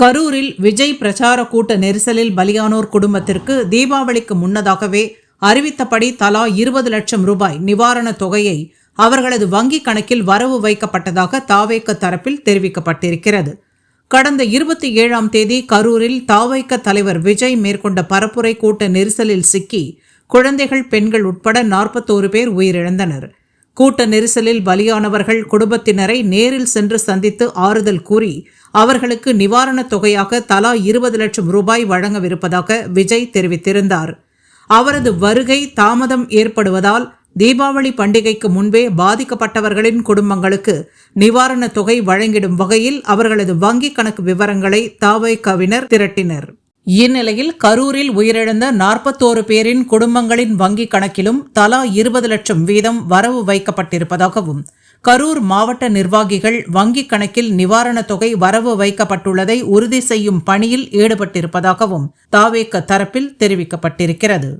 கரூரில் விஜய் பிரச்சார கூட்ட நெரிசலில் பலியானோர் குடும்பத்திற்கு தீபாவளிக்கு முன்னதாகவே அறிவித்தபடி தலா 20 லட்சம் ரூபாய் நிவாரணத் தொகையை அவர்களது வங்கிக் கணக்கில் வரவு வைக்கப்பட்டதாக தாவேக தரப்பில் தெரிவிக்கப்பட்டிருக்கிறது. கடந்த 27ஆம் தேதி கரூரில் தாவேக தலைவர் விஜய் மேற்கொண்ட பரப்புரை கூட்ட நெரிசலில் சிக்கி குழந்தைகள், பெண்கள் உட்பட 41 பேர் உயிரிழந்தனர். கூட்ட நெரிசலில் பலியானவர்கள் குடும்பத்தினரை நேரில் சென்று சந்தித்து ஆறுதல் கூறி அவர்களுக்கு நிவாரணத் தொகையாக தலா 20 லட்சம் ரூபாய் வழங்கவிருப்பதாக விஜய் தெரிவித்திருந்தார். அவரது வருகை தாமதம் ஏற்படுவதால் தீபாவளி பண்டிகைக்கு முன்பே பாதிக்கப்பட்டவர்களின் குடும்பங்களுக்கு நிவாரணத் தொகை வழங்கிடும் வகையில் அவர்களது வங்கிக் கணக்கு விவரங்களை தாவேகவினர் திரட்டினர். இந்நிலையில் கரூரில் உயிரிழந்த 41 பேரின் குடும்பங்களின் வங்கிக் கணக்கிலும் தலா 20 லட்சம் வீதம் வரவு வைக்கப்பட்டிருப்பதாகவும், கரூர் மாவட்ட நிர்வாகிகள் வங்கிக் கணக்கில் நிவாரணத் தொகை வரவு வைக்கப்பட்டுள்ளதை உறுதி செய்யும் பணியில் ஈடுபட்டிருப்பதாகவும் தாவேக தரப்பில் தெரிவிக்கப்பட்டிருக்கிறது.